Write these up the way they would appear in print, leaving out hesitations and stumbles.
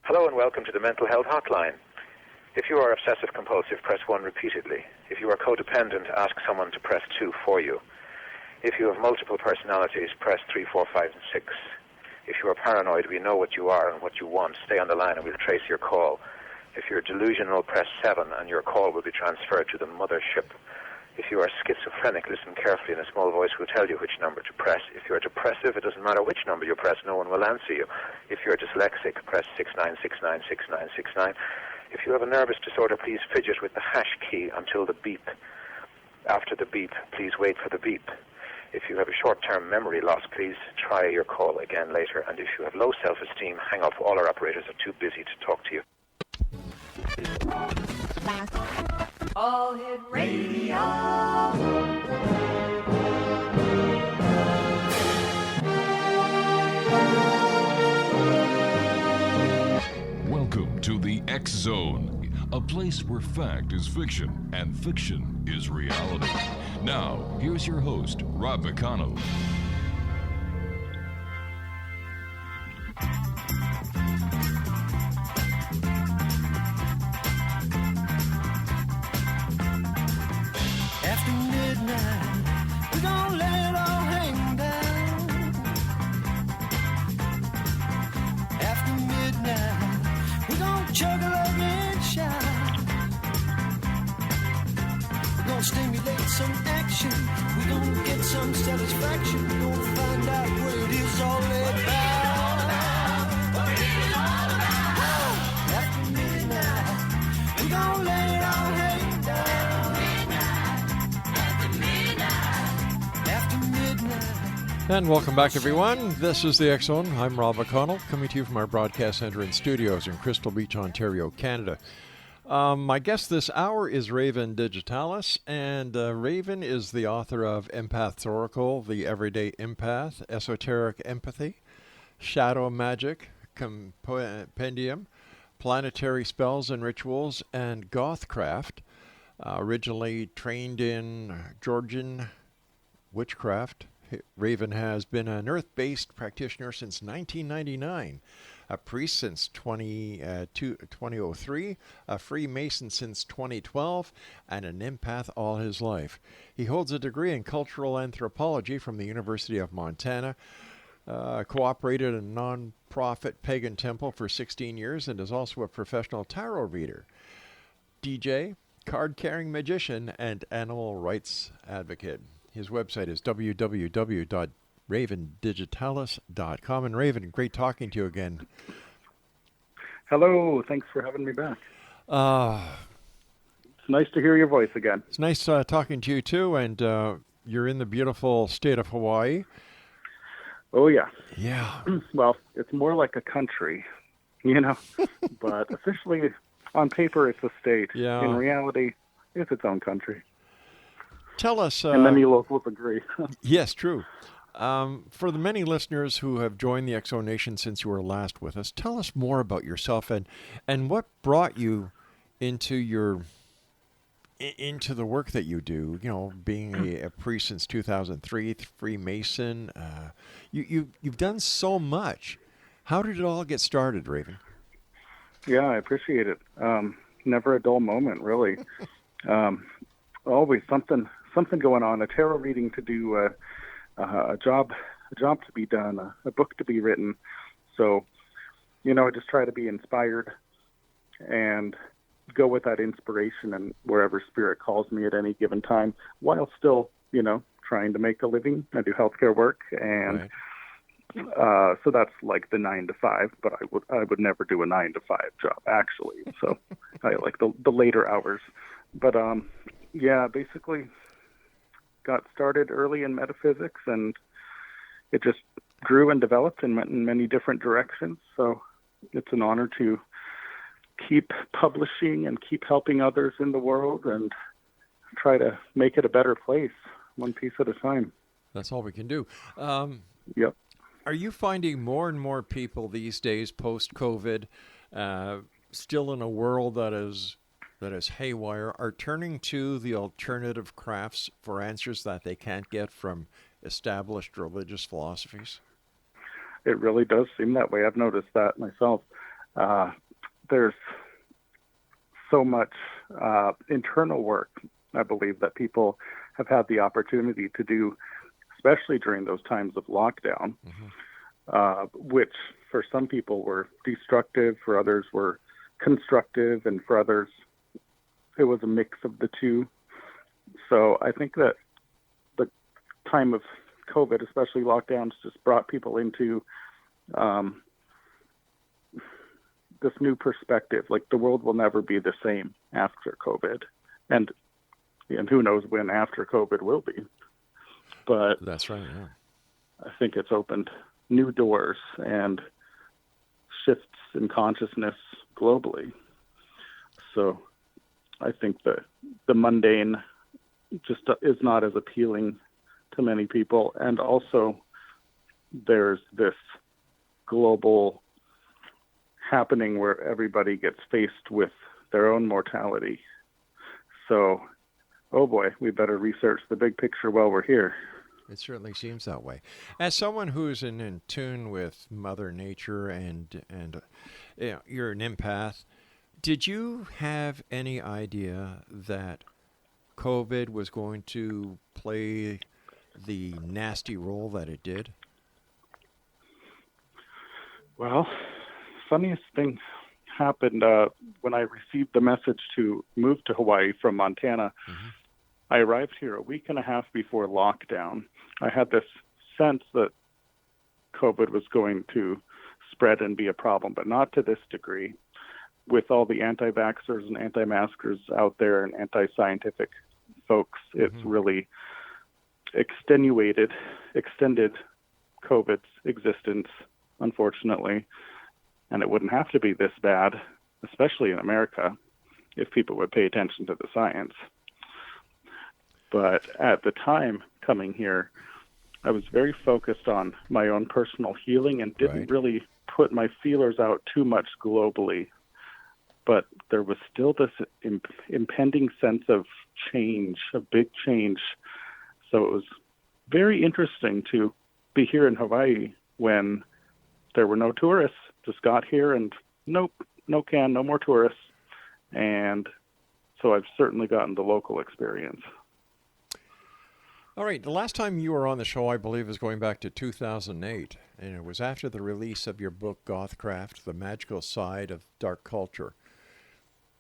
Hello and welcome to the Mental Health Hotline. If you are obsessive-compulsive, press 1 repeatedly. If you are codependent, ask someone to press 2 for you. If you have multiple personalities, press 3, 4, 5, and 6. If you are paranoid, we know what you are and what you want. Stay on the line and we'll trace your call. If you're delusional, press 7 and your call will be transferred to the mothership. If you are schizophrenic, listen carefully and a small voice will tell you which number to press. If you are depressive, it doesn't matter which number you press, no one will answer you. If you are dyslexic, press 69696969. If you have a nervous disorder, please fidget with the hash key until the beep. After the beep, please wait for the beep. If you have a short-term memory loss, please try your call again later. And if you have low self-esteem, hang up. All our operators are too busy to talk to you. All Hit Radio. Welcome to the X Zone, a place where fact is fiction and fiction is reality. Now, here's your host, Rob McConnell. After midnight, we're gonna let it all hang down. After midnight, we're gonna chug a lug and shout. We're gonna stimulate some action. We're gonna get some satisfaction. We're gonna find out what it is all about. What it is all about. After midnight, we're gonna let it all hang down. And welcome back, everyone. This is the X Zone. I'm Rob McConnell, coming to you from our broadcast center and studios in Crystal Beach, Ontario, Canada. My guest this hour is Raven Digitalis, and Raven is the author of Empath's Oracle, The Everyday Empath, Esoteric Empathy, Shadow Magic, Compendium, Planetary Spells and Rituals, and Gothcraft. Originally trained in Georgian witchcraft, Raven has been an earth-based practitioner since 1999, a priest since 2003, a Freemason since 2012, and an empath all his life. He holds a degree in cultural anthropology from the University of Montana, cooperated in a non-profit pagan temple for 16 years, and is also a professional tarot reader, DJ, card-carrying magician, and animal rights advocate. His website is www.ravendigitalis.com. And Raven, great talking to you again. Hello, thanks for having me back. It's nice to hear your voice again. It's nice talking to you too, and you're in the beautiful state of Hawaii. Oh, yeah. Yeah. Well, it's more like a country, but officially on paper it's a state. Yeah. In reality, it's its own country. Tell us... and many locals agree. Yes, true. For the many listeners who have joined the Exo Nation since you were last with us, tell us more about yourself and what brought you into the work that you do. Being a priest since 2003, Freemason. You've done so much. How did it all get started, Raven? Yeah, I appreciate it. Never a dull moment, really. Always something going on. A tarot reading to do, a job to be done, a book to be written. So, I just try to be inspired and go with that inspiration and wherever spirit calls me at any given time, while still, trying to make a living. I do healthcare work, and right. So that's like the 9 to 5. But I would never do a 9 to 5 job, actually. So I like the later hours. But basically got started early in metaphysics, and it just grew and developed and went in many different directions. So it's an honor to keep publishing and keep helping others in the world and try to make it a better place, one piece at a time. That's all we can do. Yep. Are you finding more and more people these days, post-COVID, still in a world that is haywire, are turning to the alternative crafts for answers that they can't get from established religious philosophies? It really does seem that way. I've noticed that myself. there's so much internal work, I believe, that people have had the opportunity to do, especially during those times of lockdown, which for some people were destructive, for others were constructive, and for others it was a mix of the two. So I think that the time of COVID, especially lockdowns, just brought people into this new perspective. Like, the world will never be the same after COVID, and who knows when after COVID will be. But that's right. Yeah. I think it's opened new doors and shifts in consciousness globally. So I think the mundane just is not as appealing to many people. And also there's this global happening where everybody gets faced with their own mortality. So, oh boy, we better research the big picture while we're here. It certainly seems that way. As someone who's in tune with Mother Nature and you're an empath, did you have any idea that COVID was going to play the nasty role that it did? Well, funniest thing happened when I received the message to move to Hawaii from Montana. I arrived here a week and a half before lockdown. I had this sense that COVID was going to spread and be a problem, but not to this degree. With all the anti-vaxxers and anti-maskers out there and anti-scientific folks, it's really extended COVID's existence, unfortunately. And it wouldn't have to be this bad, especially in America, if people would pay attention to the science. But at the time coming here, I was very focused on my own personal healing and didn't really put my feelers out too much globally. But there was still this impending sense of change, of big change. So it was very interesting to be here in Hawaii when there were no tourists. Just got here and nope, no more tourists. And so I've certainly gotten the local experience. All right. The last time you were on the show, I believe, is going back to 2008. And it was after the release of your book, Gothcraft, The Magical Side of Dark Culture.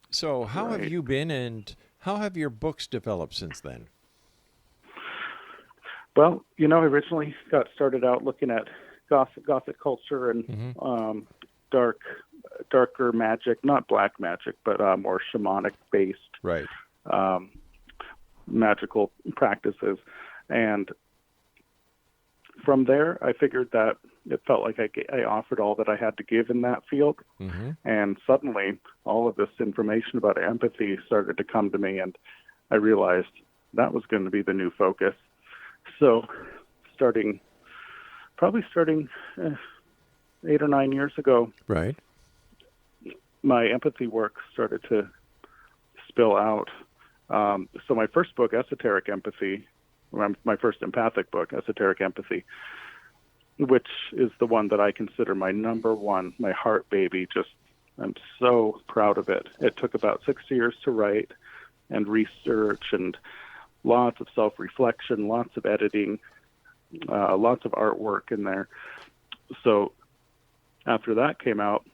So how have you been, and how have your books developed since then? Well, I originally got started out looking at Gothic culture and darker magic, not black magic, but more shamanic-based magical practices. And from there, I figured that it felt like I offered all that I had to give in that field. And suddenly, all of this information about empathy started to come to me, and I realized that was going to be the new focus. So starting 8 or 9 years ago, my empathy work started to spill out. So my first book, Esoteric Empathy, my first empathic book, Esoteric Empathy, which is the one that I consider my number one, my heart baby. I'm so proud of it. It took about 6 years to write and research and lots of self-reflection, lots of editing, lots of artwork in there. So after that came out,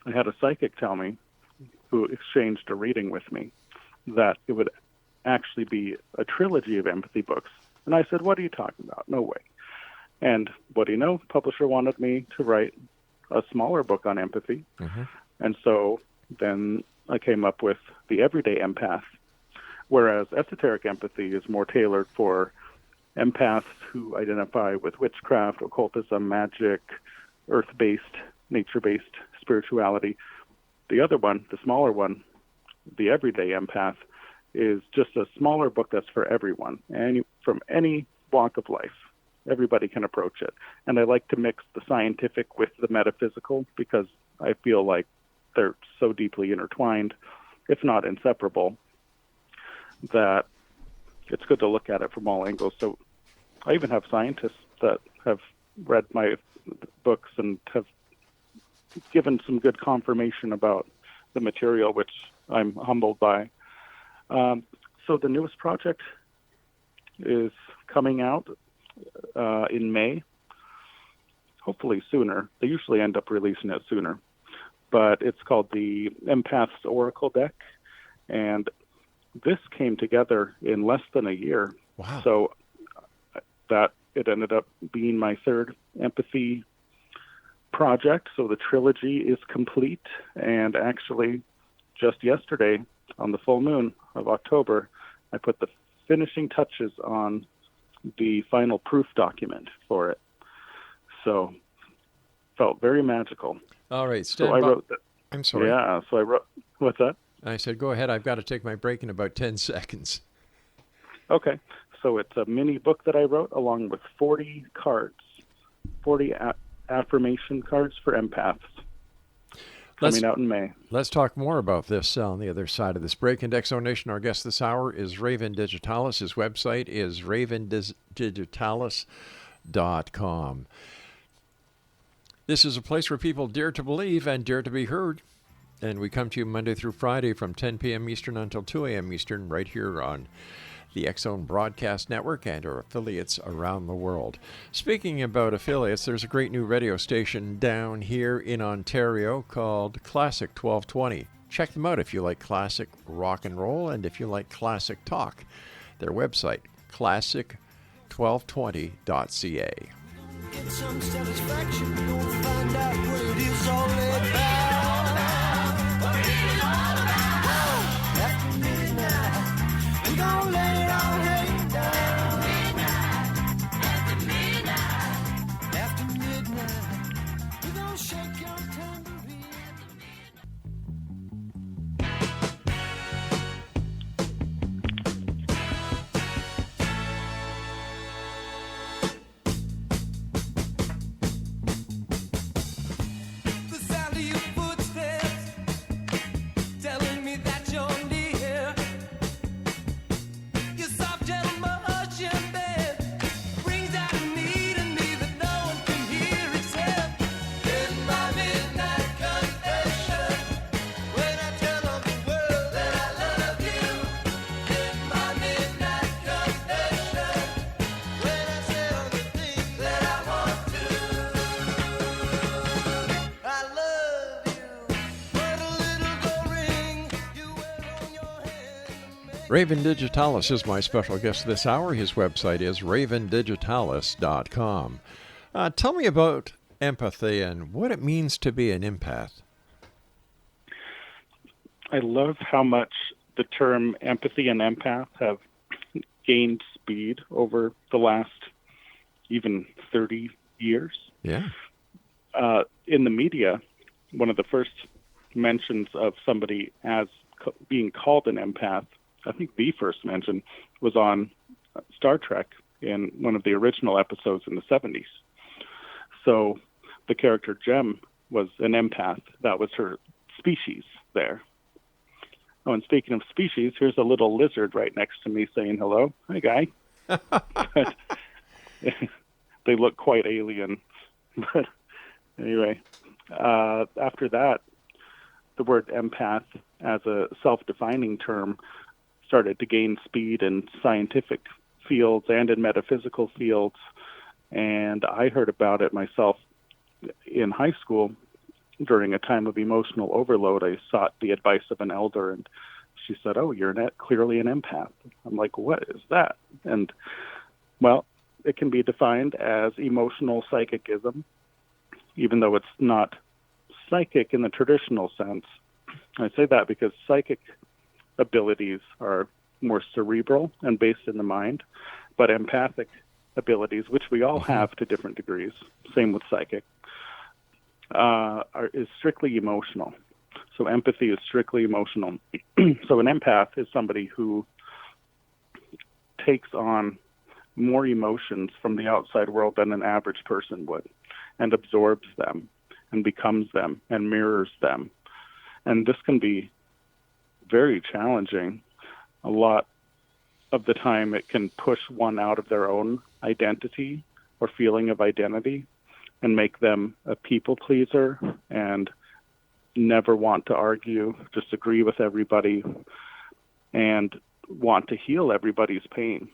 I had a psychic tell me, who exchanged a reading with me, that it would actually be a trilogy of empathy books. And I said, what are you talking about? No way. And what do you know? Publisher wanted me to write a smaller book on empathy. And so then I came up with The Everyday Empath, whereas Esoteric Empathy is more tailored for empaths who identify with witchcraft, occultism, magic, earth-based, nature-based spirituality. The other one, the smaller one, The Everyday Empath, is just a smaller book that's for everyone, and from any walk of life. Everybody can approach it. And I like to mix the scientific with the metaphysical because I feel like they're so deeply intertwined, if not inseparable, that it's good to look at it from all angles. So I even have scientists that have read my books and have given some good confirmation about the material, which I'm humbled by. So the newest project is coming out in May, hopefully sooner. They usually end up releasing it sooner. But it's called the Empaths Oracle Deck, and this came together in less than a year. Wow. So that it ended up being my third empathy project. So the trilogy is complete, and actually just yesterday on the full moon of October, I put the finishing touches on the final proof document for it. So felt very magical. All right, So I wrote that. I'm sorry. Yeah, so I wrote, what's that? I said, go ahead. I've got to take my break in about 10 seconds. Okay. So it's a mini book that I wrote along with 40 cards, 40 affirmation cards for empaths coming out in May. Let's talk more about this on the other side of this break. And X Zone Nation, our guest this hour is Raven Digitalis. His website is ravendigitalis.com. This is a place where people dare to believe and dare to be heard. And we come to you Monday through Friday from 10 p.m. Eastern until 2 a.m. Eastern right here on the X Zone Broadcast Network and our affiliates around the world. Speaking about affiliates, there's a great new radio station down here in Ontario called Classic 1220. Check them out if you like classic rock and roll and if you like classic talk. Their website, classic1220.ca. Get some satisfaction, we'll find out what it is all about. After midnight, we gon' lay it all hang down. After midnight, we gon' shake your tambourine. The sound of your footsteps telling me that you're near. Your soft, gentle motion, babe, brings out a need in me that no one can hear except in my midnight confession. When I tell all the world that I love you, in my midnight confession. When I say all the things that I want to, I love you. What a little gold ring you wear on your hand. Raven Digitalis is my special guest this hour. His website is ravendigitalis.com. Tell me about empathy and what it means to be an empath. I love how much the term empathy and empath have gained speed over the last even 30 years. Yeah. In the media, one of the first mentions of somebody as being called an empath, I think the first mention was on Star Trek in one of the original episodes in the 70s. So the character Jem was an empath. That was her species there. Oh, and speaking of species, here's a little lizard right next to me saying hello. Hi, guy. They look quite alien. But anyway, after that, the word empath as a self-defining term started to gain speed in scientific fields and in metaphysical fields. And I heard about it myself in high school during a time of emotional overload. I sought the advice of an elder, and she said, "Oh, you're clearly an empath." I'm like, "What is that?" And, well, it can be defined as emotional psychicism, even though it's not psychic in the traditional sense. I say that because psychic abilities are more cerebral and based in the mind, but empathic abilities, which we all have to different degrees, same with psychic, is strictly emotional. So empathy is strictly emotional. So an empath is somebody who takes on more emotions from the outside world than an average person would, and absorbs them, and becomes them, and mirrors them. And this can be very challenging. A lot of the time it can push one out of their own identity or feeling of identity. and make them a people pleaser and never want to argue, just agree with everybody, and want to heal everybody's pain.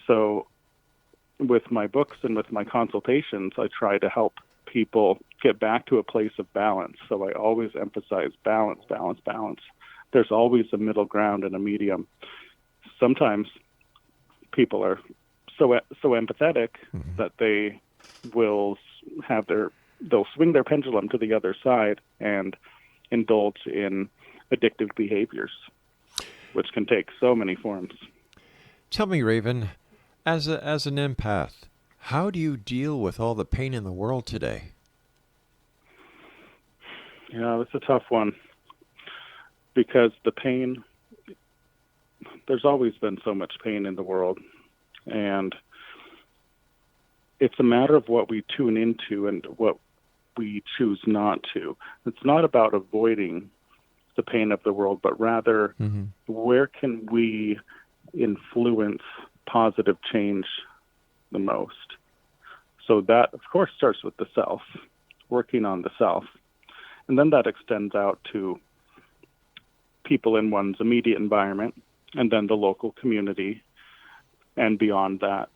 So with my books and with my consultations, I try to help people get back to a place of balance. So I always emphasize balance, balance, balance. There's always a middle ground and a medium. Sometimes people are so empathetic that they will they'll swing their pendulum to the other side and indulge in addictive behaviors, which can take so many forms. Tell me, Raven, as an empath, how do you deal with all the pain in the world today? Yeah, that's a tough one, because the pain, there's always been so much pain in the world, and it's a matter of what we tune into and what we choose not to. It's not about avoiding the pain of the world, but rather where can we influence positive change the most? So that, of course, starts with the self, working on the self. And then that extends out to people in one's immediate environment, and then the local community, and beyond that.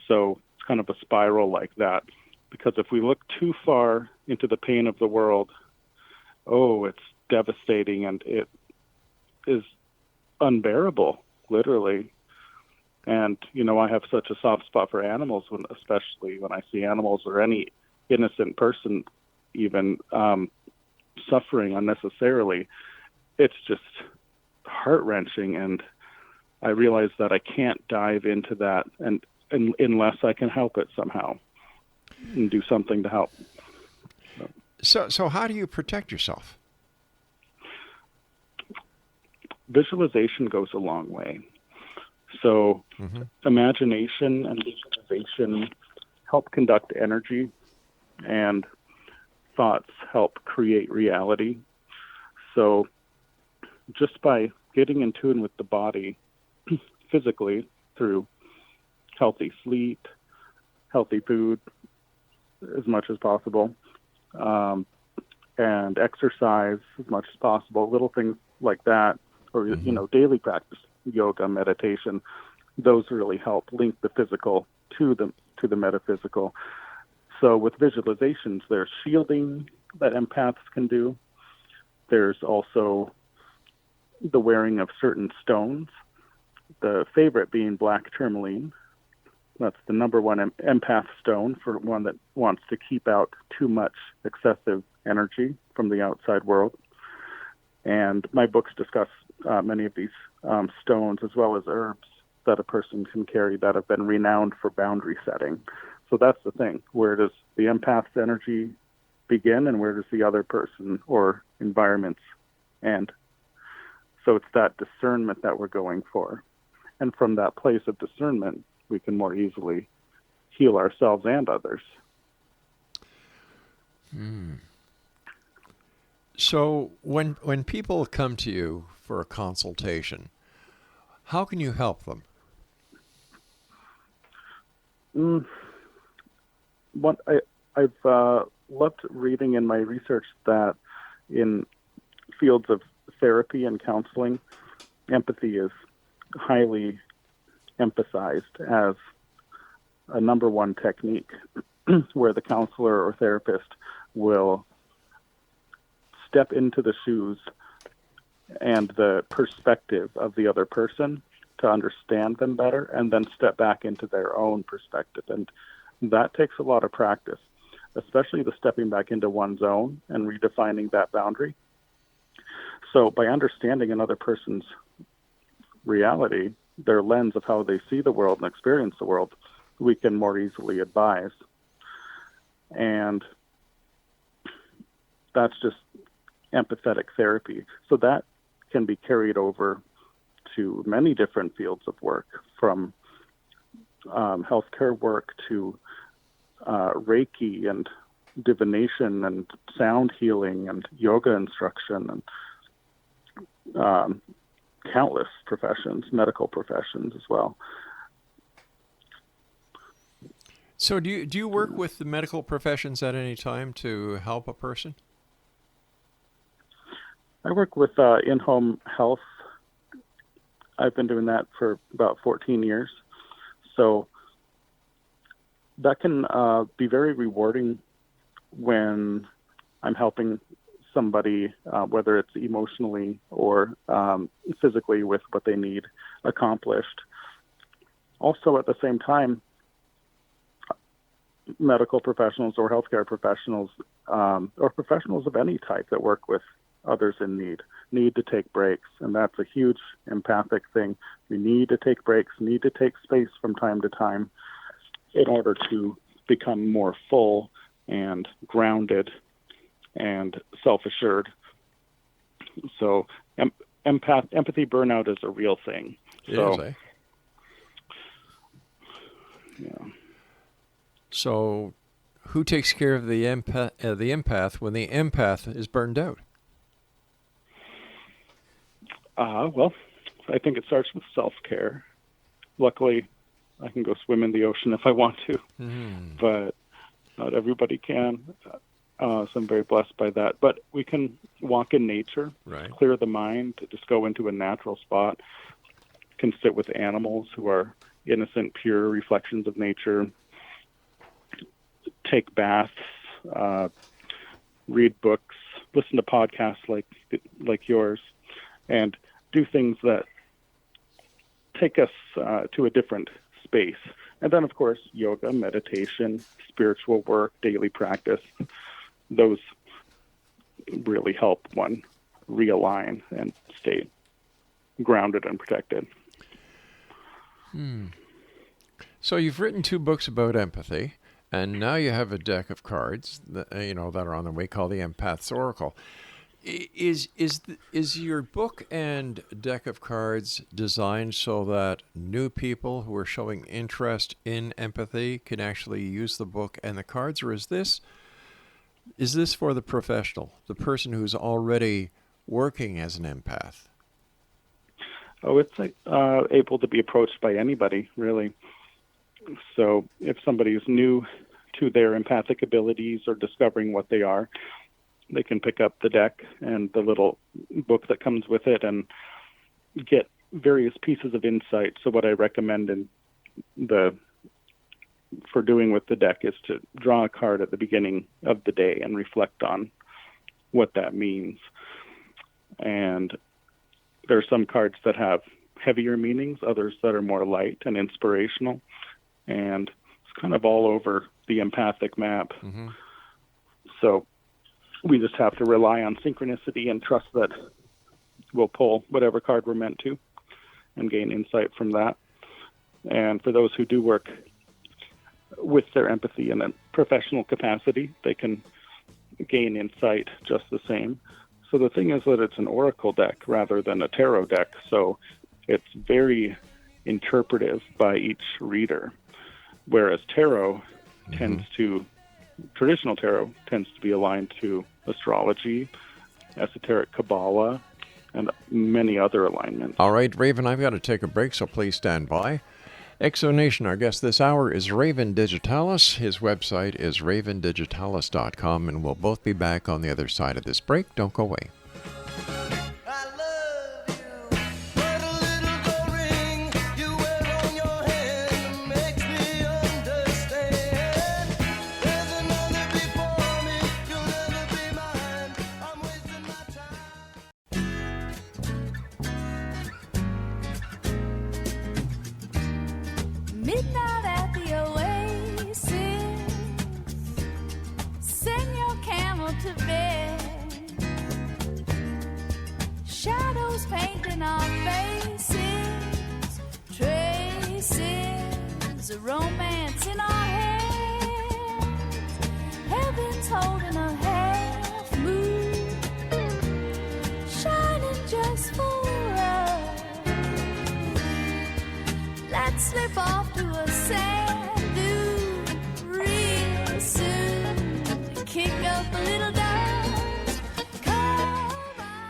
So it's kind of a spiral like that. Because if we look too far into the pain of the world, it's devastating, and it is unbearable, literally. And, I have such a soft spot for animals, especially when I see animals or any innocent person even suffering unnecessarily. It's just heart-wrenching, and I realize that I can't dive into that and unless I can help it somehow and do something to help. So how do you protect yourself? Visualization goes a long way. So imagination and visualization help conduct energy, and thoughts help create reality. So just by getting in tune with the body physically through healthy sleep, healthy food as much as possible, and exercise as much as possible, little things like that, or daily practice, yoga, meditation, those really help link the physical to the metaphysical. So with visualizations, there's shielding that empaths can do. There's also the wearing of certain stones, the favorite being black tourmaline. That's the number one empath stone, for one that wants to keep out too much excessive energy from the outside world. And my books discuss many of these stones, as well as herbs that a person can carry that have been renowned for boundary setting. So that's the thing. Where does the empath's energy begin, and where does the other person or environments end? So it's that discernment that we're going for. And from that place of discernment, we can more easily heal ourselves and others. So when people come to you for a consultation, how can you help them? I've loved reading in my research that in fields of therapy and counseling, empathy is highly emphasized as a number one technique, where the counselor or therapist will step into the shoes and the perspective of the other person to understand them better, and then step back into their own perspective. And that takes a lot of practice, especially the stepping back into one's own and redefining that boundary. So by understanding another person's reality, their lens of how they see the world and experience the world, we can more easily advise. And that's just empathetic therapy. So that can be carried over to many different fields of work, from healthcare work to Reiki and divination and sound healing and yoga instruction and countless professions, medical professions as well. So do you work with the medical professions at any time to help a person? I work with in-home health. I've been doing that for about 14 years. So that can be very rewarding when I'm helping somebody, whether it's emotionally or physically, with what they need accomplished. Also, at the same time, medical professionals or healthcare professionals or professionals of any type that work with others in need to take breaks. And that's a huge empathic thing. We need to take breaks, need to take space from time to time in order to become more full and grounded and self-assured. So empathy burnout is a real thing. It is, eh? Yeah. So who takes care of the empath when the empath is burned out? Well, I think it starts with self-care. Luckily, I can go swim in the ocean if I want to, but not everybody can. So I'm very blessed by that. But we can walk in nature, Right. Clear the mind, just go into a natural spot, can sit with animals who are innocent, pure reflections of nature, take baths, read books, listen to podcasts like yours, and do things that take us to a different space. And then, of course, yoga, meditation, spiritual work, daily practice, those really help one realign and stay grounded and protected. So you've written 2 books about empathy, and now you have a deck of cards that that are on the way called the Empath's Oracle. Is your book and deck of cards designed so that new people who are showing interest in empathy can actually use the book and the cards, or is this for the professional, the person who's already working as an empath? Oh, it's able to be approached by anybody, really. So if somebody is new to their empathic abilities or discovering what they are, they can pick up the deck and the little book that comes with it and get various pieces of insight. So what I recommend for doing with the deck is to draw a card at the beginning of the day and reflect on what that means. And there are some cards that have heavier meanings, others that are more light and inspirational. And it's kind of all over the empathic map. Mm-hmm. So we just have to rely on synchronicity and trust that we'll pull whatever card we're meant to and gain insight from that. And for those who do work with their empathy in a professional capacity, they can gain insight just the same. So the thing is that it's an oracle deck rather than a tarot deck. So it's very interpretive by each reader, whereas traditional tarot tends to be aligned to astrology, esoteric Kabbalah, and many other alignments. All right, Raven, I've got to take a break, so please stand by. Exonation, our guest this hour is Raven Digitalis. His website is ravendigitalis.com, and we'll both be back on the other side of this break. Don't go away. Midnight at the oasis, send your camel to bed. Shadows painting our faces, traces of romance in our hands. Heaven's holding a half moon, shining just for us. Let's slip off to a sand dune real soon. Kick up a little dust. Come on.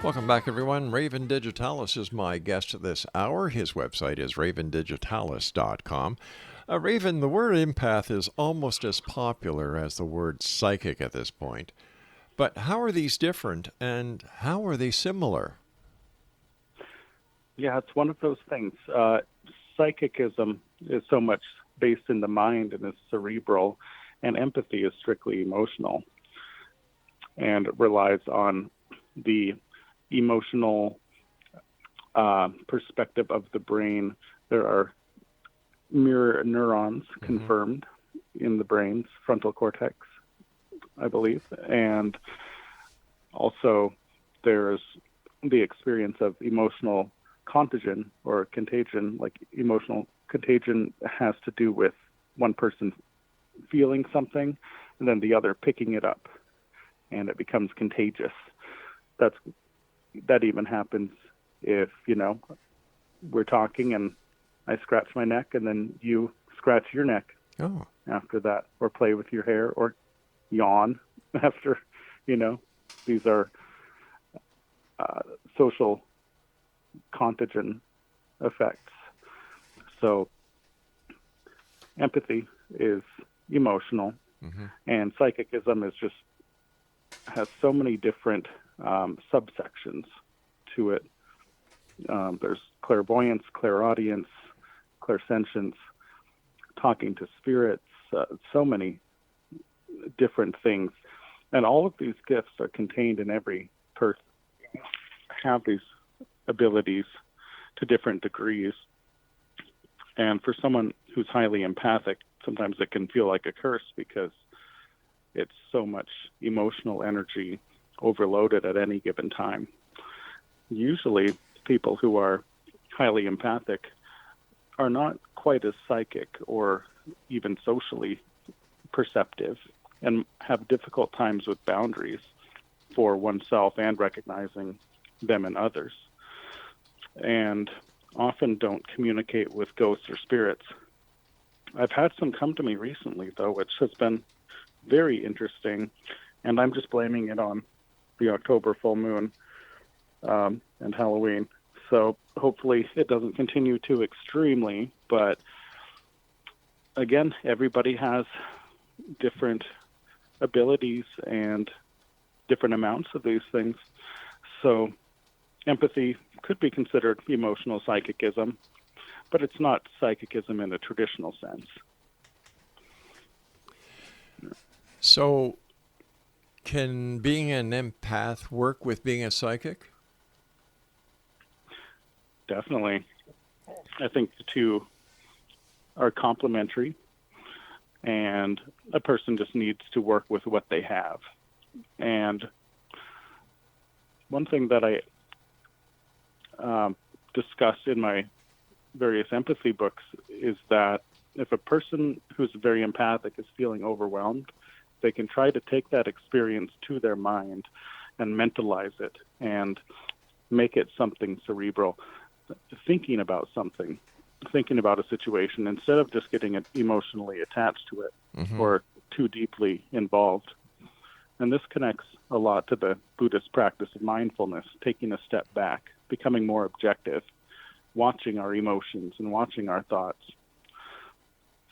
Welcome back, everyone. Raven Digitalis is my guest this hour. His website is ravendigitalis.com. Raven, the word empath is almost as popular as the word psychic at this point. But how are these different and how are they similar? Yeah, it's one of those things. Psychicism is so much based in the mind and is cerebral, and empathy is strictly emotional and relies on the emotional perspective of the brain. There are mirror neurons confirmed in the brain's frontal cortex, I believe. And also there's the experience of emotional contagion or contagion. Like emotional contagion has to do with one person feeling something and then the other picking it up, and it becomes contagious. That even happens if, we're talking and I scratch my neck and then you scratch your neck after that, or play with your hair, or yawn after, these are social contagion effects. So empathy is emotional, and psychicism is has so many different subsections to it. There's clairvoyance, clairaudience, clairsentience, talking to spirits, so many different things. And all of these gifts are contained in every person. Have these abilities to different degrees. And for someone who's highly empathic, sometimes it can feel like a curse because it's so much emotional energy overloaded at any given time. Usually, people who are highly empathic are not quite as psychic or even socially perceptive, and have difficult times with boundaries for oneself and recognizing them in others, and often don't communicate with ghosts or spirits. I've had some come to me recently, though, which has been very interesting, and I'm just blaming it on the October full moon and Halloween. So hopefully it doesn't continue too extremely, but again, everybody has different abilities and different amounts of these things. So empathy could be considered emotional psychicism, but it's not psychicism in a traditional sense. So can being an empath work with being a psychic? Definitely. I think the two are complementary, and a person just needs to work with what they have. And one thing that I discuss in my various empathy books is that if a person who's very empathic is feeling overwhelmed, they can try to take that experience to their mind and mentalize it and make it something cerebral, thinking about something, thinking about a situation, instead of just getting emotionally attached to it or too deeply involved. And this connects a lot to the Buddhist practice of mindfulness, taking a step back, becoming more objective, watching our emotions and watching our thoughts.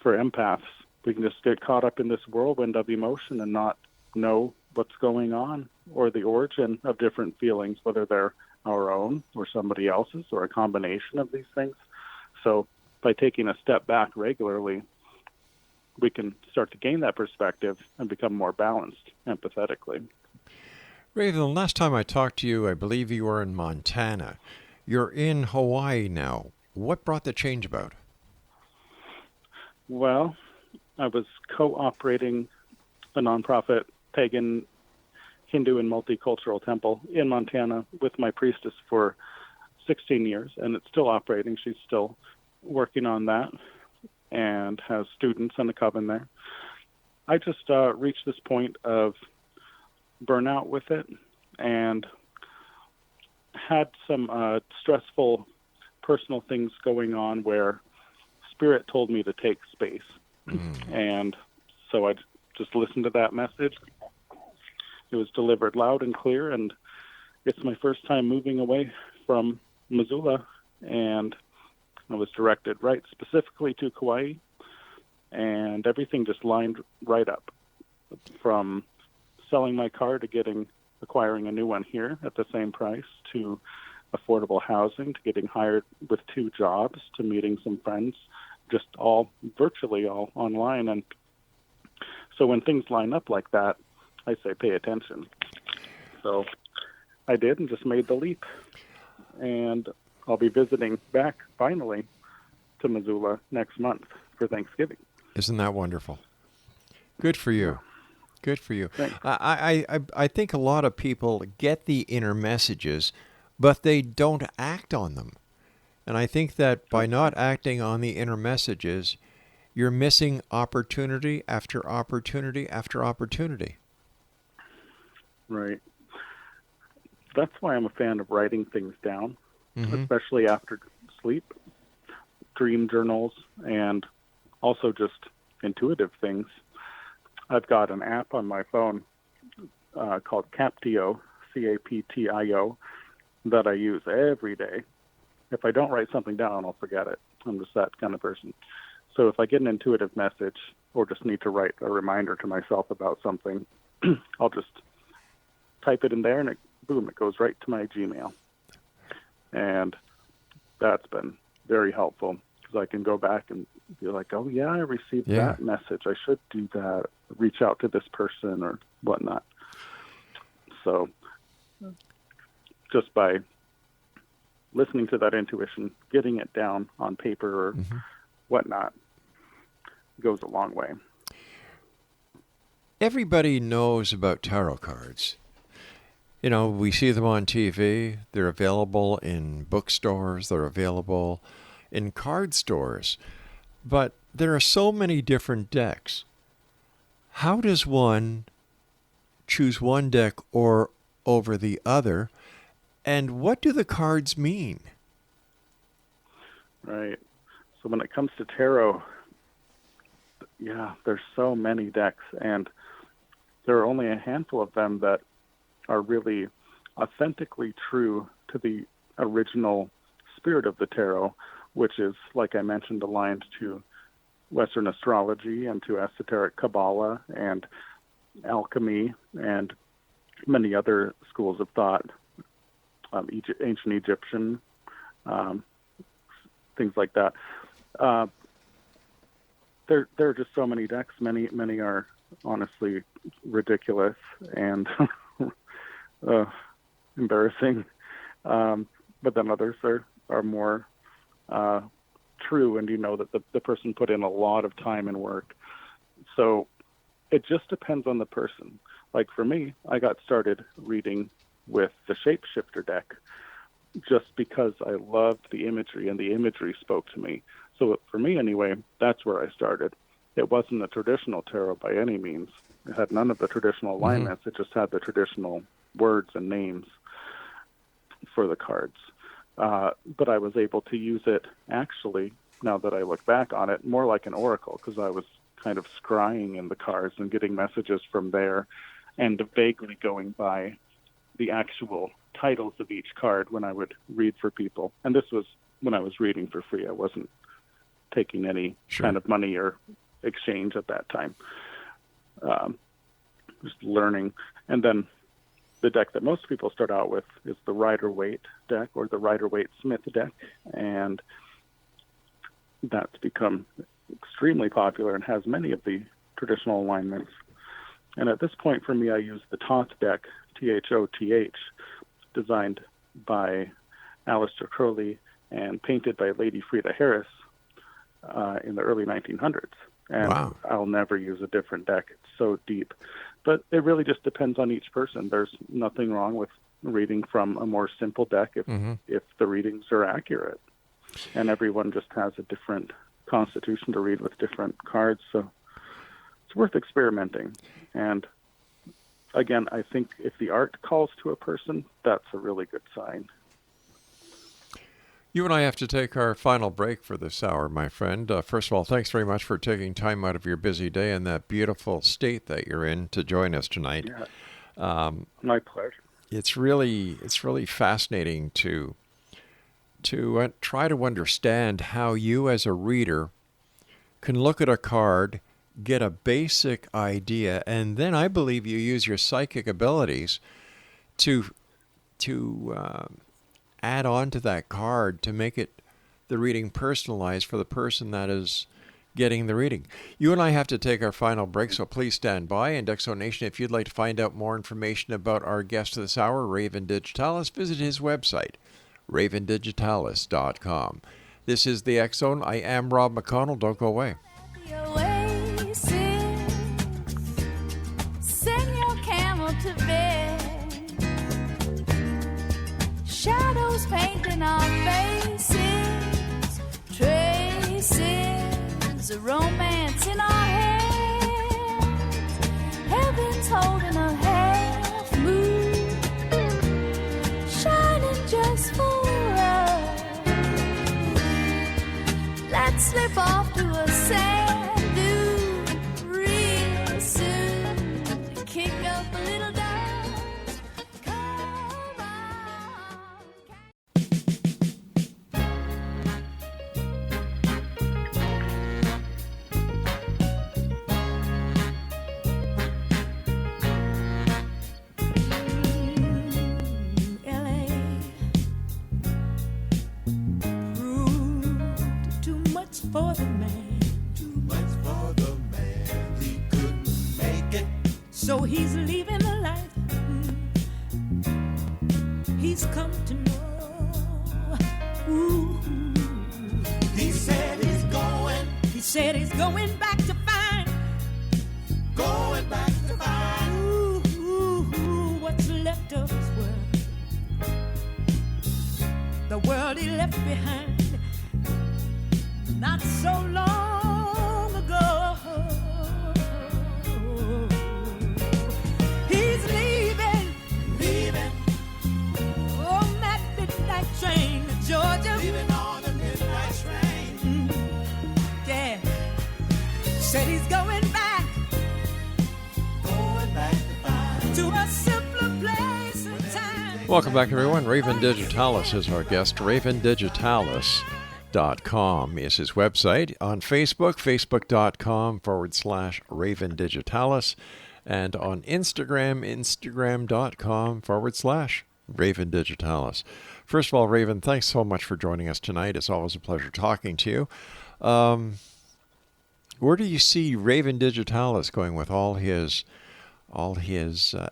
For empaths, we can just get caught up in this whirlwind of emotion and not know what's going on or the origin of different feelings, whether they're our own or somebody else's or a combination of these things. So by taking a step back regularly, we can start to gain that perspective and become more balanced empathetically. Raven, last time I talked to you, I believe you were in Montana. You're in Hawaii now. What brought the change about? Well, I was co-operating a nonprofit pagan Hindu and multicultural temple in Montana with my priestess for 16 years, and it's still operating. She's still working on that and has students and a coven there. I just reached this point of burnout with it and had some stressful personal things going on where Spirit told me to take space. And so I just listened to that message. It was delivered loud and clear, and it's my first time moving away from Missoula, and I was directed right specifically to Kauai, and everything just lined right up, from selling my car to acquiring a new one here at the same price, to affordable housing, to getting hired with 2 jobs, to meeting some friends, just all virtually all online. And so when things line up like that, I say pay attention. So I did, and just made the leap. And I'll be visiting back finally to Missoula next month for Thanksgiving. Isn't that wonderful? Good for you. Good for you. Thanks. I think a lot of people get the inner messages, but they don't act on them. And I think that by not acting on the inner messages, you're missing opportunity after opportunity after opportunity. Right. That's why I'm a fan of writing things down, especially after sleep, dream journals, and also just intuitive things. I've got an app on my phone called Captio, Captio, that I use every day. If I don't write something down, I'll forget it. I'm just that kind of person. So if I get an intuitive message or just need to write a reminder to myself about something, I'll just type it in there, and it goes right to my Gmail. And that's been very helpful, because I can go back and be like, oh, yeah, I received that message. I should do that, reach out to this person or whatnot. So just by listening to that intuition, getting it down on paper or whatnot, goes a long way. Everybody knows about tarot cards. You know, we see them on TV. They're available in bookstores. They're available in card stores. But there are so many different decks. How does one choose one deck or over the other? And what do the cards mean? Right. So when it comes to tarot, there's so many decks, and there are only a handful of them that are really authentically true to the original spirit of the tarot, which is, like I mentioned, aligned to Western astrology and to esoteric Kabbalah and alchemy and many other schools of thought, ancient Egyptian, things like that. There are just so many decks. Many are honestly ridiculous and embarrassing, but then others are more true, and you know that the person put in a lot of time and work. So it just depends on the person. Like for me, I got started reading with the Shapeshifter deck just because I loved the imagery, and the imagery spoke to me. So for me anyway, that's where I started. It wasn't a traditional tarot by any means. It had none of the traditional alignments. It just had the traditional words and names for the cards. But I was able to use it, actually, now that I look back on it, more like an oracle, because I was kind of scrying in the cards and getting messages from there, and vaguely going by the actual titles of each card when I would read for people. And this was when I was reading for free. I wasn't taking any kind of money or exchange at that time. Just learning. And then the deck that most people start out with is the Rider-Waite deck, or the Rider-Waite-Smith deck, and that's become extremely popular and has many of the traditional alignments. And at this point for me, I use the Thoth deck, Thoth, designed by Aleister Crowley and painted by Lady Frida Harris in the early 1900s. And I'll never use a different deck. It's so deep. But it really just depends on each person. There's nothing wrong with reading from a more simple deck if the readings are accurate. And everyone just has a different constitution to read with different cards. So it's worth experimenting. And again, I think if the art calls to a person, that's a really good sign. You and I have to take our final break for this hour, my friend. First of all, thanks very much for taking time out of your busy day and that beautiful state that you're in to join us tonight. Yeah. My pleasure. It's really fascinating to try to understand how you as a reader can look at a card, get a basic idea, and then I believe you use your psychic abilities to add on to that card to make it the reading personalized for the person that is getting the reading. You and I have to take our final break, so please stand by. And Exo Nation, if you'd like to find out more information about our guest this hour, Raven Digitalis, visit his website, ravendigitalis.com. This is the X Zone. I am Rob McConnell. Don't go away. Send your camel to bed. Shadows painting our faces, traces of romance in our hands. Heaven's holding a half moon, shining just for us. Let's slip off to a sand dune real soon. Kick up a little dust. Come on. LA proved too much for the man. Too much for the man, he couldn't make it. So he's leaving the life he's come to know. Ooh. He said he's going Back to find. Ooh, what's left of his world. The world he left behind not so long ago. He's leaving on that midnight train to Georgia. leaving on the midnight train. Yeah. Said he's going back To find to a simpler place and time. Welcome back, everyone. Raven Digitalis is our guest. ravendigitalis.com is his website. On Facebook, facebook.com/Raven Digitalis. And on Instagram, instagram.com/Raven Digitalis. First of all, Raven, thanks so much for joining us tonight. It's always a pleasure talking to you. Where do you see Raven Digitalis going with all his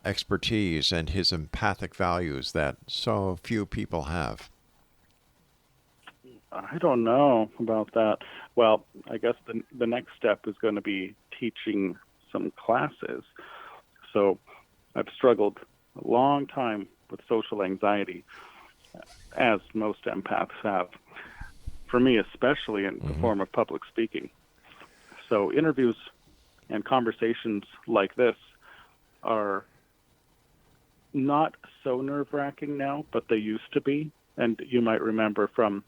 expertise and his empathic values that so few people have? I don't know about that. Well, I guess the next step is going to be teaching some classes. So I've struggled a long time with social anxiety, as most empaths have. For me, especially in the form of public speaking. So interviews and conversations like this are not so nerve-wracking now, but they used to be. And you might remember from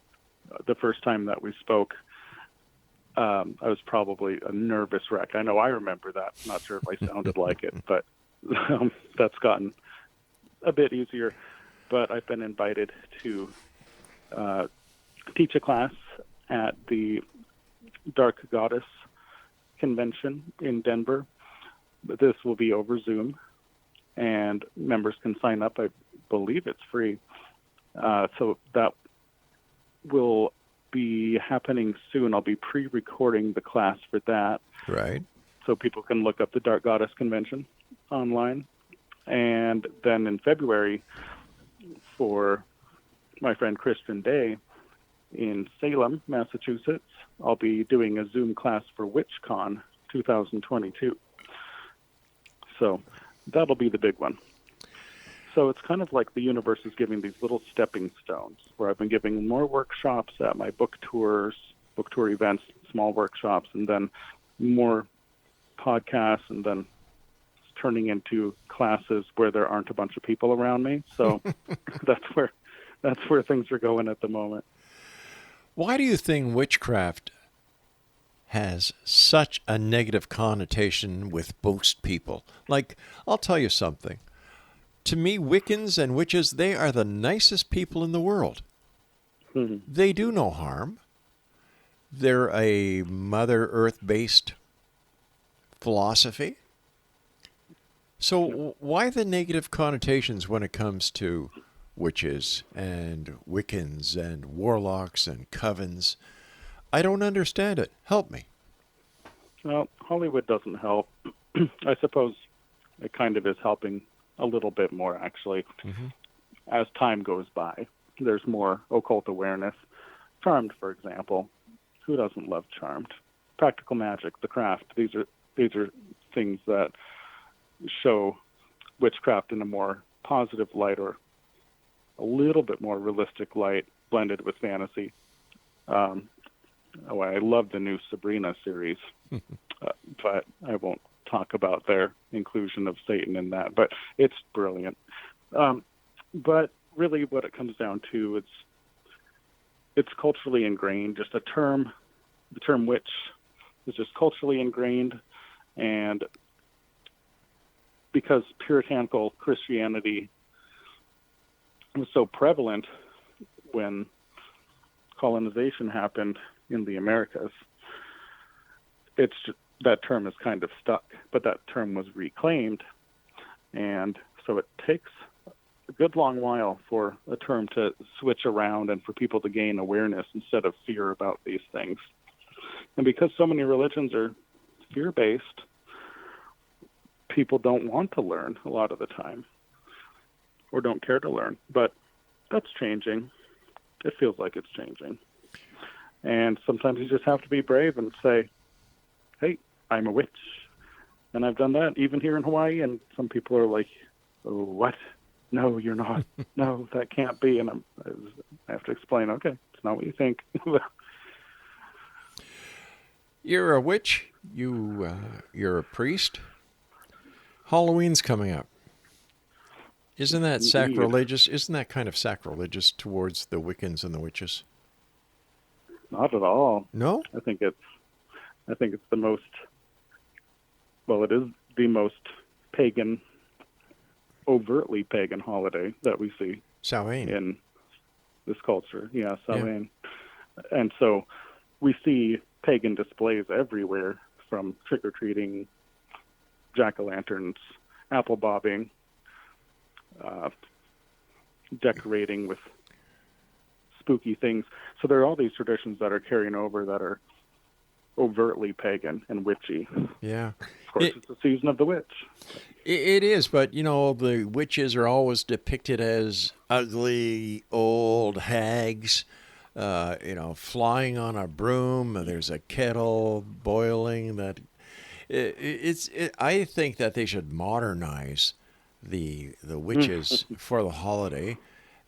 the first time that we spoke, I was probably a nervous wreck. I know I remember that. Not sure if I sounded like it, but that's gotten a bit easier. But I've been invited to teach a class at the Dark Goddess Convention in Denver. This will be over Zoom, and members can sign up. I believe it's free. So that will be happening soon. I'll be pre-recording the class for that. Right. So people can look up the Dark Goddess Convention online. And then in February, for my friend Kristen Day in Salem, Massachusetts, I'll be doing a Zoom class for WitchCon 2022. So that'll be the big one. So it's kind of like the universe is giving these little stepping stones, where I've been giving more workshops at my book tour events, small workshops, and then more podcasts, and then it's turning into classes where there aren't a bunch of people around me. So that's where things are going at the moment. Why do you think witchcraft has such a negative connotation with most people? Like, I'll tell you something. To me, Wiccans and witches, they are the nicest people in the world. Mm-hmm. They do no harm. they're a Mother Earth-based philosophy. So why the negative connotations when it comes to witches and Wiccans and warlocks and covens? I don't understand it. Help me. Well, Hollywood doesn't help. I suppose it kind of is helping a little bit more, actually. As time goes by, there's more occult awareness. Charmed, for example. Who doesn't love Charmed? Practical Magic, The Craft. These are things that show witchcraft in a more positive light, or a little bit more realistic light, blended with fantasy. I love the new Sabrina series, but I won't talk about their inclusion of Satan in that. But it's brilliant. But really, what it comes down to, it's culturally ingrained. Just the term witch is just culturally ingrained, and because puritanical Christianity was so prevalent when colonization happened in the Americas, that term is kind of stuck. But that term was reclaimed, and so it takes a good long while for a term to switch around and for people to gain awareness instead of fear about these things. And because so many religions are fear-based, people don't want to learn a lot of the time, or don't care to learn. But that's changing. It feels like it's changing. And sometimes you just have to be brave and say, hey, I'm a witch. And I've done that even here in Hawaii, and some people are like, oh, what? No, you're not. No, that can't be. And I have to explain, okay, it's not what you think. You're a witch. You're a priest. Halloween's coming up. Isn't that sacrilegious? Isn't that kind of sacrilegious towards the Wiccans and the witches? Not at all. No? I think it's the most, well, it is the most pagan, overtly pagan holiday that we see Samhain. in this culture. Yeah, Samhain. Yeah. And so we see pagan displays everywhere, from trick-or-treating, jack-o'-lanterns, apple bobbing, decorating with spooky things. So there are all these traditions that are carrying over that are overtly pagan and witchy. Yeah. Of course, it's the season of the witch. It is, but, the witches are always depicted as ugly old hags, flying on a broom. There's a kettle boiling. I think that they should modernize the witches for the holiday,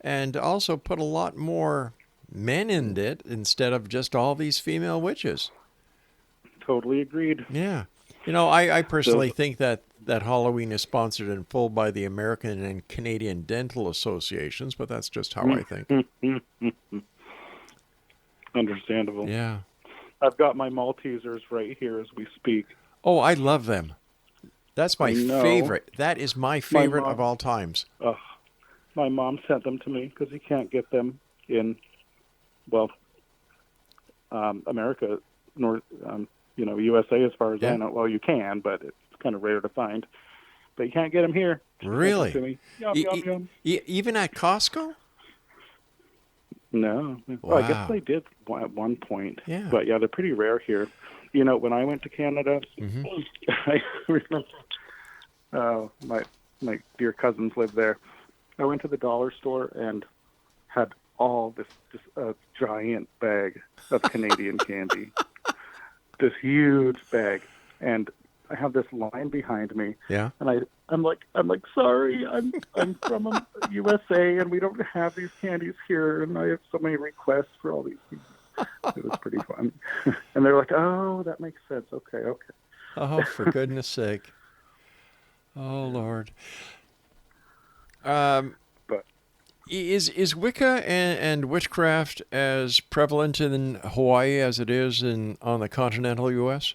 and also put a lot more men in it instead of just all these female witches. Totally agreed. Yeah. I personally think that Halloween is sponsored in full by the American and Canadian dental associations, but that's just how I think. Understandable. Yeah. I've got my Maltesers right here as we speak. Oh, I love them. That's my favorite. That is my favorite of all times. My mom sent them to me because you can't get them in, America, USA as far as I know. Well, you can, but it's kind of rare to find. But you can't get them here. Really? To me. Yum. Even at Costco? No. Wow. Well, I guess they did at one point. Yeah. But yeah, they're pretty rare here. When I went to Canada, I remember my dear cousins lived there. I went to the dollar store and had all this giant bag of Canadian candy. This huge bag. And I have this line behind me. Yeah. And I'm like, sorry, I'm from USA, and we don't have these candies here, and I have so many requests for all these things. It was pretty fun. And they're like, oh, that makes sense. Okay. Oh, for goodness sake. Oh, Lord. But is Wicca and witchcraft as prevalent in Hawaii as it is on the continental U.S.?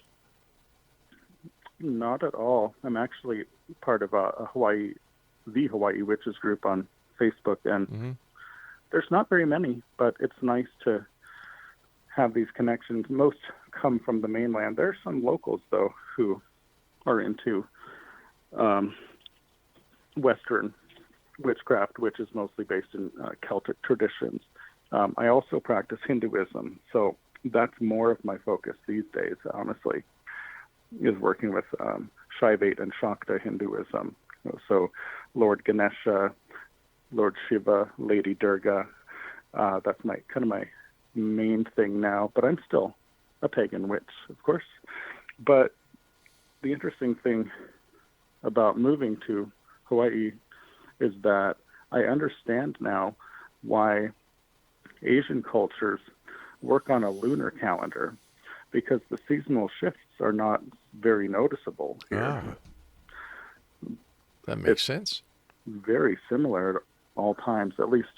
Not at all. I'm actually part of the Hawaii Witches group on Facebook, and there's not very many, but it's nice to have these connections. Most come from the mainland. There are some locals, though, who are into Western witchcraft, which is mostly based in Celtic traditions. I also practice Hinduism, so that's more of my focus these days, honestly, is working with Shaivate and Shakta Hinduism. So Lord Ganesha, Lord Shiva, Lady Durga, that's my main thing now, but I'm still a pagan witch, of course. But the interesting thing about moving to Hawaii is that I understand now why Asian cultures work on a lunar calendar, because the seasonal shifts are not very noticeable here. That makes sense. Very similar at all times, at least,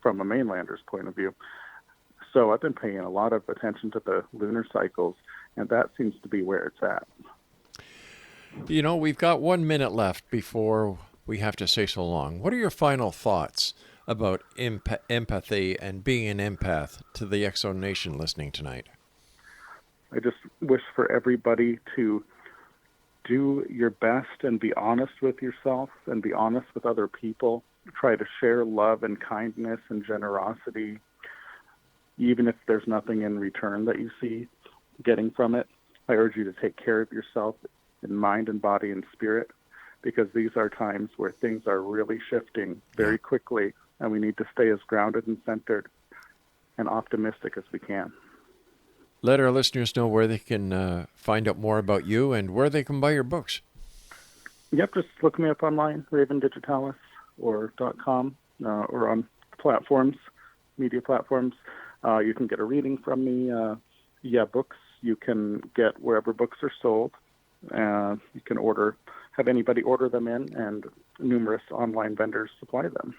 from a mainlander's point of view. So I've been paying a lot of attention to the lunar cycles, and that seems to be where it's at. We've got 1 minute left before we have to say so long. What are your final thoughts about empathy and being an empath to the X-Zone Nation listening tonight? I just wish for everybody to do your best and be honest with yourself and be honest with other people. Try to share love and kindness and generosity, even if there's nothing in return that you see getting from it. I urge you to take care of yourself in mind and body and spirit, because these are times where things are really shifting very quickly, and we need to stay as grounded and centered and optimistic as we can. Let our listeners know where they can find out more about you and where they can buy your books. Yep, just look me up online, Digitalis or .com, or on platforms, media platforms. You can get a reading from me. Books you can get wherever books are sold. You can have anybody order them in, and numerous online vendors supply them.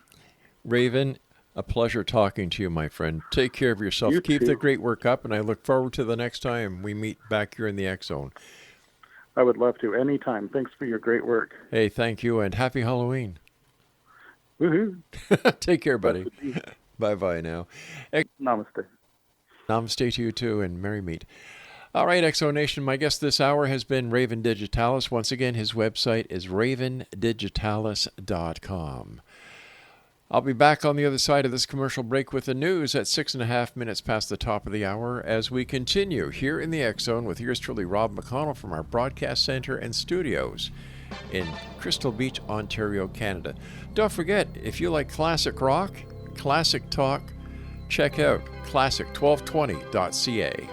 Raven, a pleasure talking to you, my friend. Take care of yourself. You Keep too. the great work up, and I look forward to the next time we meet back here in the X-Zone. I would love to. Anytime. Thanks for your great work. Hey, thank you, and happy Halloween. Woohoo. Take care, buddy. Bye-bye now. Namaste. Namaste to you, too, and merry meet. All right, X-Zone Nation, my guest this hour has been Raven Digitalis. Once again, his website is ravendigitalis.com. I'll be back on the other side of this commercial break with the news at 6.5 minutes past the top of the hour as we continue here in the X-Zone with yours truly, Rob McConnell, from our broadcast center and studios in Crystal Beach, Ontario, Canada. Don't forget, if you like classic rock, classic talk, check out classic1220.ca.